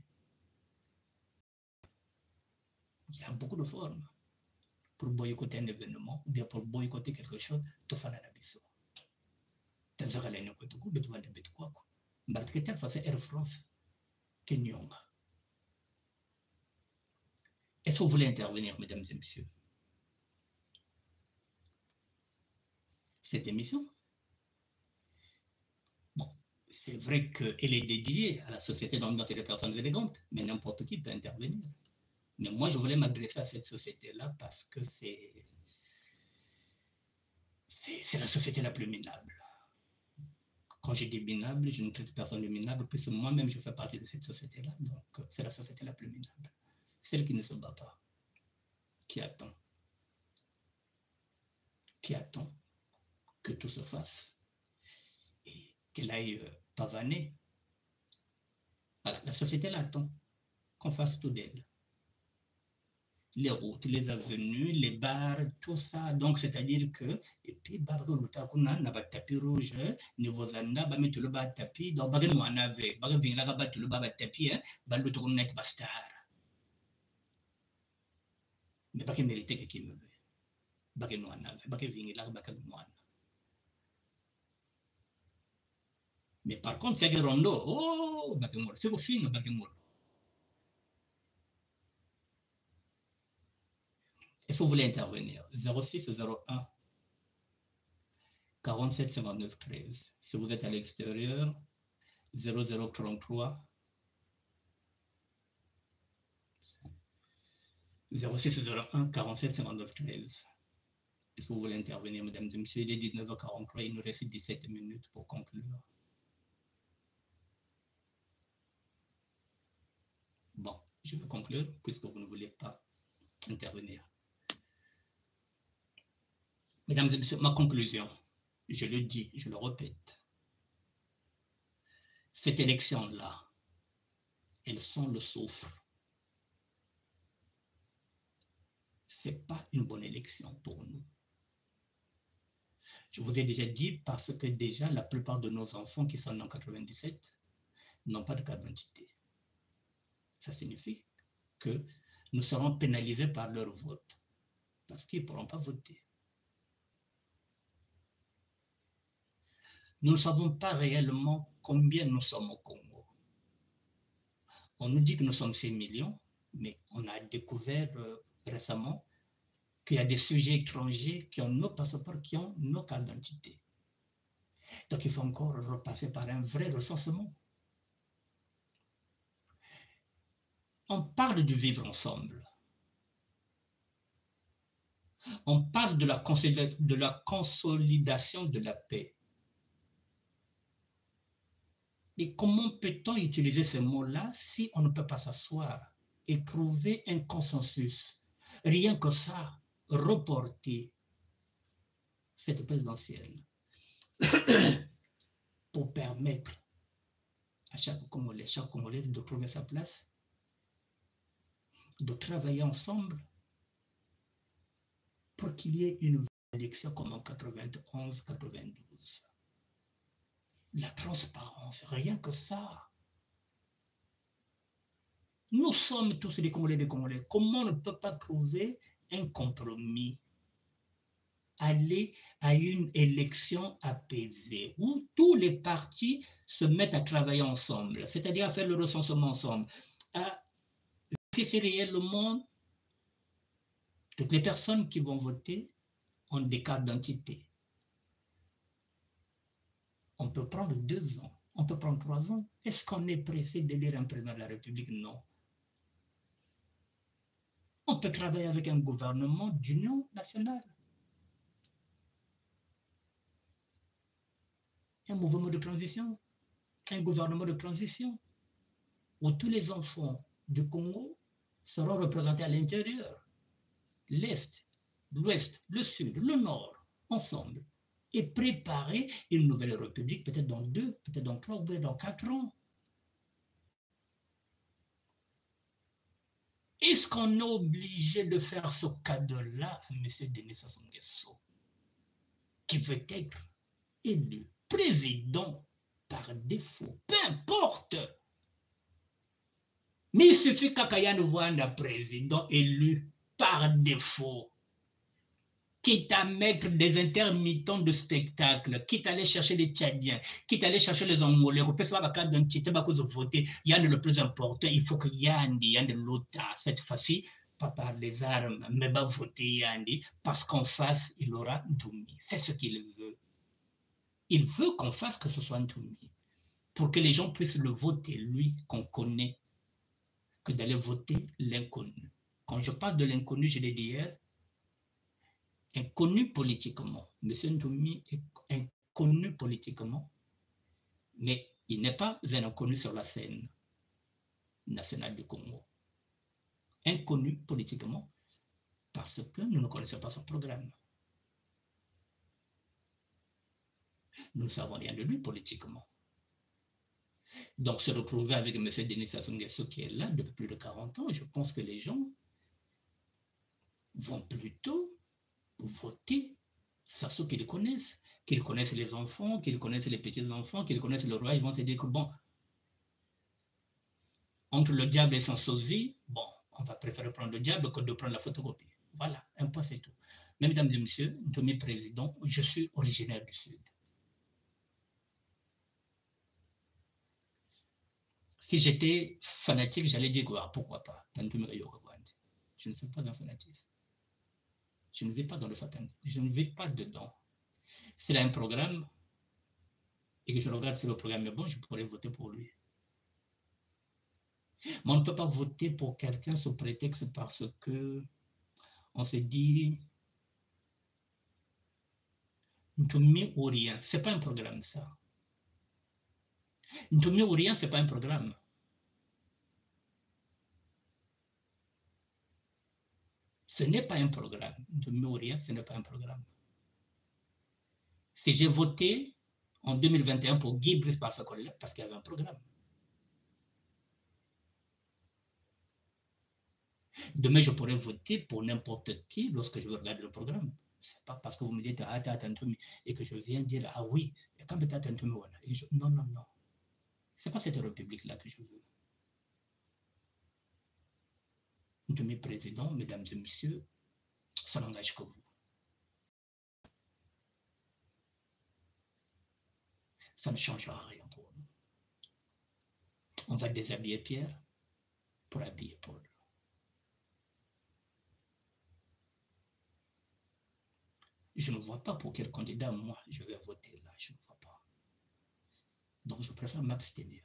Il y a beaucoup de formes pour boycotter un événement ou bien pour boycotter quelque chose. Tu fais la biso. Tu as la ne quoi tu coup, tu vas le bet quoi. Parce que telle façon Air France, Kenyonga. Est-ce que vous voulez intervenir, mesdames et messieurs? Cette émission, bon, c'est vrai qu'elle est dédiée à la société d'ambiance et des personnes élégantes, mais n'importe qui peut intervenir. Mais moi, je voulais m'adresser à cette société-là parce que c'est la société la plus minable. Quand je dis minable, je ne traite personne de minable, puisque moi-même, je fais partie de cette société-là. Donc, c'est la société la plus minable. Celle qui ne se bat pas, qui attend que tout se fasse et qu'elle aille pavaner. Voilà, la société l'attend qu'on fasse tout d'elle. Les routes, les avenues, les bars, tout ça. Donc, c'est-à-dire que, et puis, bardo lutakuna na ba tapis rouge, niveau zanda, ba mettre le bas tapis, donc baga nous en avait, baga vingla ga battre le bas tapis, ba lutakuna net bastar. Mais baga mérité que qui me veut. Baga nous en avait, baga vingla baga nous en. Mais par contre, c'est que rondo, oh, baga mort, c'est au fin, baga mort. Est-ce que vous voulez intervenir? 06 01 47 59 13. Si vous êtes à l'extérieur, 0033 06 01 47 59 13. Est-ce que vous voulez intervenir, mesdames et messieurs? Il est 19h43, il nous reste 17 minutes pour conclure. Bon, je vais conclure puisque vous ne voulez pas intervenir. Mesdames et messieurs, ma conclusion, je le dis, je le répète. Cette élection-là, elle sent le soufre. Ce n'est pas une bonne élection pour nous. Je vous ai déjà dit parce que déjà la plupart de nos enfants qui sont nés en 97 n'ont pas de carte d'identité. Ça signifie que nous serons pénalisés par leur vote parce qu'ils ne pourront pas voter. Nous ne savons pas réellement combien nous sommes au Congo. On nous dit que nous sommes 6 millions, mais on a découvert récemment qu'il y a des sujets étrangers qui ont nos passeports, qui ont nos cartes d'identité. Donc il faut encore repasser par un vrai recensement. On parle du vivre ensemble. On parle de la consolidation de la paix. Mais comment peut-on utiliser ces mots-là si on ne peut pas s'asseoir et trouver un consensus? Rien que ça, reporter cette présidentielle pour permettre à chaque Congolais de trouver sa place, de travailler ensemble pour qu'il y ait une élection comme en 91-92. La transparence, rien que ça. Nous sommes tous des Congolais, Comment on ne peut pas trouver un compromis? Aller à une élection apaisée où tous les partis se mettent à travailler ensemble, c'est-à-dire à faire le recensement ensemble, à vérifier réellement toutes les personnes qui vont voter ont des cartes d'identité. On peut prendre 2 ans, on peut prendre 3 ans. Est-ce qu'on est pressé d'élire un président de la République? Non. On peut travailler avec un gouvernement d'union nationale. Un mouvement de transition, un gouvernement de transition, où tous les enfants du Congo seront représentés à l'intérieur. L'Est, l'Ouest, le Sud, le Nord, ensemble. Et préparer une nouvelle république, peut-être dans 2, peut-être dans 3 ou peut-être dans 4 ans. Est-ce qu'on est obligé de faire ce cadeau-là à M. Denis Sassou Nguesso, qui veut être élu président par défaut, peu importe. Mais il suffit qu'Akayane voit un président élu par défaut, quitte à mettre des intermittents de spectacle, quitte à aller chercher les Tchadiens, quitte à aller chercher les Angolais, il y a le plus important, il faut que Yandi, l'OTA, cette fois-ci, pas par les armes, mais va voter Yandi, parce qu'en face, il aura Ntoumi. C'est ce qu'il veut. Il veut qu'on fasse que ce soit Ntoumi, pour que les gens puissent le voter, lui, qu'on connaît, que d'aller voter l'inconnu. Quand je parle de l'inconnu, je l'ai dit hier, inconnu politiquement. M. Ntoumi est inconnu politiquement, mais il n'est pas un inconnu sur la scène nationale du Congo. Inconnu politiquement, parce que nous ne connaissons pas son programme. Nous ne savons rien de lui politiquement. Donc, se retrouver avec M. Denis Sassou Nguesso qui est là depuis plus de 40 ans, je pense que les gens vont plutôt voter Sassou qu'ils connaissent les enfants, qu'ils connaissent les petits-enfants, qu'ils connaissent le roi. Ils vont se dire que bon, entre le diable et son sosie, bon, on va préférer prendre le diable que de prendre la photocopie. Voilà, un point c'est tout. Mesdames et messieurs, Ntoumi président, je suis originaire du Sud. Si j'étais fanatique, j'allais dire pourquoi pas. Je ne suis pas un fanatiste. Je ne vais pas dans le fanatisme. Je ne vais pas dedans. S'il a un programme et que je regarde si le programme est bon, je pourrais voter pour lui. Mais on ne peut pas voter pour quelqu'un sous prétexte parce que on se dit Ntoumi ou rien. Ce n'est pas un programme, ça. Ntoumi ou rien, ce n'est pas un programme. Ce n'est pas un programme. Ntoumi ou rien, ce n'est pas un programme. Si j'ai voté en 2021 pour Guy Brice Parfait-Collet, parce qu'il y avait un programme. Demain, je pourrais voter pour n'importe qui lorsque je regarde le programme. Ce n'est pas parce que vous me dites et que je viens dire ah oui, non, non, non. Ce n'est pas cette république-là que je veux. De mes présidents, mesdames et messieurs, ça n'engage que vous. Ça ne changera rien pour nous. On va déshabiller Pierre pour habiller Paul. Je ne vois pas pour quel candidat, moi, je vais voter là. Je ne vois pas. Donc, je préfère m'abstenir.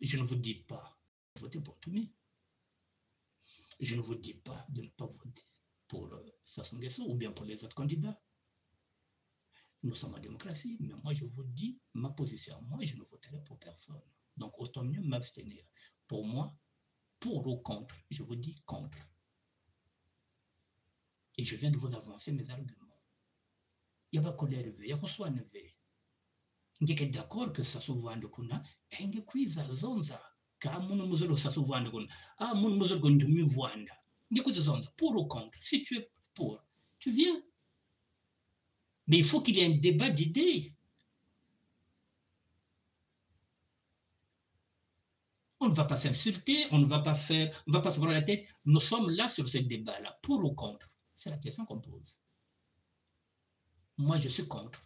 Je ne vous dis pas de voter pour Ntoumi. Je ne vous dis pas de ne pas voter pour Sassou Nguesso ou bien pour les autres candidats. Nous sommes en démocratie, mais moi, je vous dis ma position. Moi, je ne voterai pour personne. Donc, autant mieux m'abstenir. Pour moi, pour ou contre, je vous dis contre. Et je viens de vous avancer mes arguments. Il n'y a pas colère, il y a quoi neve. Je suis d'accord que Sassou Vande kuna, enge kwiza zonza. Ka munu muzolo Sassou Vande kuna, ah munu muzolo Ntoumi Vwanda. Je suis zonza, pour ou contre. Si tu es pour, tu viens. Mais il faut qu'il y ait un débat d'idées. On ne va pas s'insulter, on ne va pas se prendre la tête. Nous sommes là sur ce débat-là, pour ou contre. C'est la question qu'on pose. Moi, je suis contre.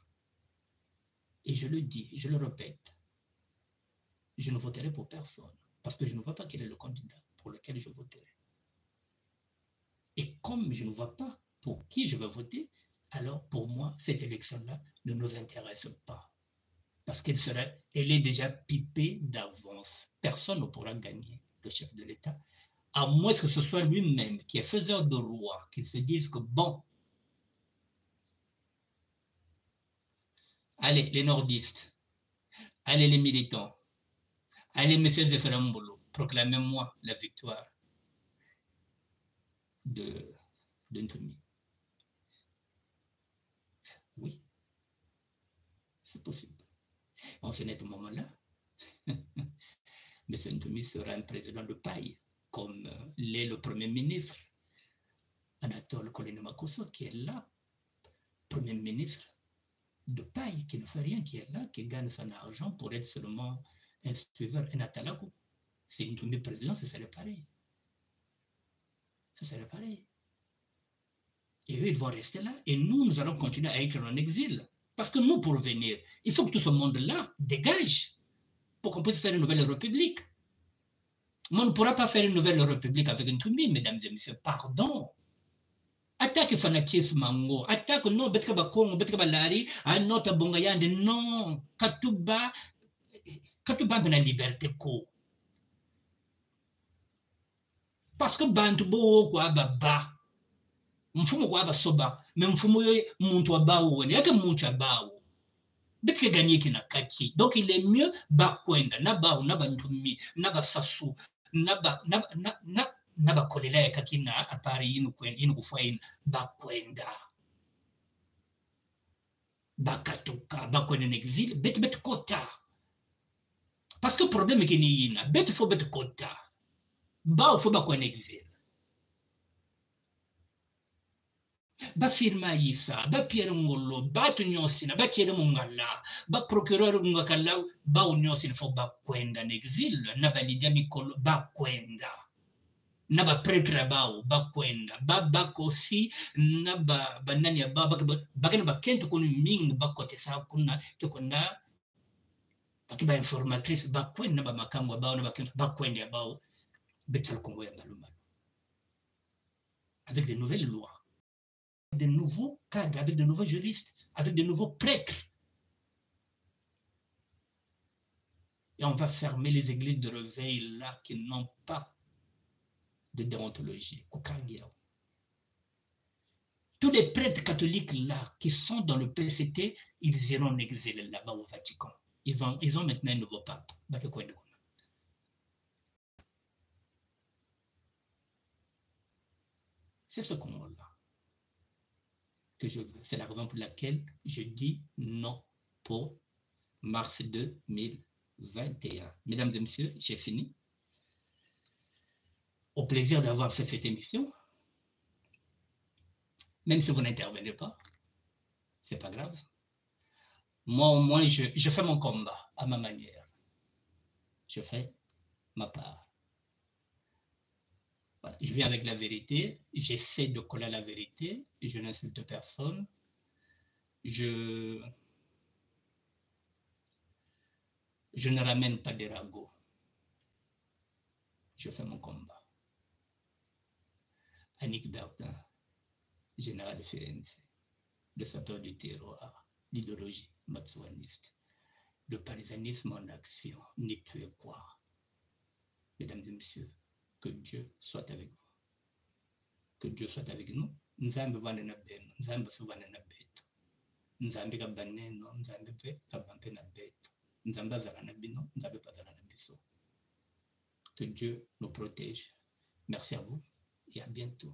Et je le dis, je le répète. Je ne voterai pour personne. Parce que je ne vois pas quel est le candidat pour lequel je voterai. Et comme je ne vois pas pour qui je vais voter, alors pour moi, cette élection-là ne nous intéresse pas. Parce qu'elle est déjà pipée d'avance. Personne ne pourra gagner le chef de l'État à moins que ce soit lui-même qui est faiseur de roi, qu'il se dise que bon, allez, les nordistes, allez, les militants, allez, messieurs Zéphirambolo, proclamez-moi la victoire de Ntoumi. Oui, c'est possible. En ce moment-là, M. Ntoumi sera un président de paille, comme l'est le Premier ministre Anatole Koloné-Makosso, qui est là, Premier ministre de paille, qui ne fait rien, qui est là, qui gagne son argent pour être seulement un suiveur, un atalakou. Si Ntoumi président, ce serait pareil. Ce serait pareil. Et eux, ils vont rester là. Et nous, nous allons continuer à être en exil. Parce que nous, pour venir, il faut que tout ce monde-là dégage pour qu'on puisse faire une nouvelle république. Mais on ne pourra pas faire une nouvelle république avec Ntoumi, mesdames et messieurs. Pardon. Attaque fanatisme mango, attaque non, betka ba Congo, betka ba lari, anota bongayande, non, katuba bena liberté ko. Parce que bantu bo kwa baba, mfumo kwa basoba, mais mfumo yo muntu abawo wene, yake muntu abawo. Betka gagner kina kati. Donc il est mieux bakwenda, na bawo, na bantumi, na basasu, na bakolela ya kakina apari inu kufua inu bakwenda bakatuka bakwenda en exil bet kota parce que problème ki ni ina bet fo bet kota ba fo bakwenda exil ba firma yisa ba Pierre Ngolo ba tunyosina ba Thierry Mungala ba procureur ngakala ba unyosina fo bakwenda en exil na balidia mikolo bakwenda na ba prêtre bao bakwenda bakosi na banani ya bakena bakento kunu mingi bakotesa kuna tokona bakiba informatrice bakwenda ba makambo bao na bakento bakwenda ya bao betal Congo ya baluma avec de nouvelles lois, de nouveaux cadres, avec de nouveaux juristes, avec de nouveaux prêtres. Et on va fermer les églises de réveil là qui n'ont pas de déontologie. Tous les prêtres catholiques là qui sont dans le PCT, ils iront en exil là-bas au Vatican. Ils ont maintenant un nouveau pape. C'est ce Congo-là que je veux. C'est la raison pour laquelle je dis non pour mars 2021. Mesdames et messieurs, j'ai fini. Au plaisir d'avoir fait cette émission. Même si vous n'intervenez pas, c'est pas grave. Moi, au moins, je fais mon combat à ma manière. Je fais ma part. Voilà. Je viens avec la vérité, j'essaie de coller à la vérité, je n'insulte personne, je ne ramène pas des ragots. Je fais mon combat. Annick Bertin, général de Firenze, le sapeur du terroir, l'idéologie matsuaniste, le parisanisme en action, n'y tuez quoi. Mesdames et messieurs, que Dieu soit avec vous. Que Dieu soit avec nous. Nzambe vana na beno, nzambe suvana na beto. Nzambe kabaneno, nzambe pe kabampe na beto. Nzambe azala na bino, nzambe pazala na biso. Que Dieu nous protège. Merci à vous et à bientôt.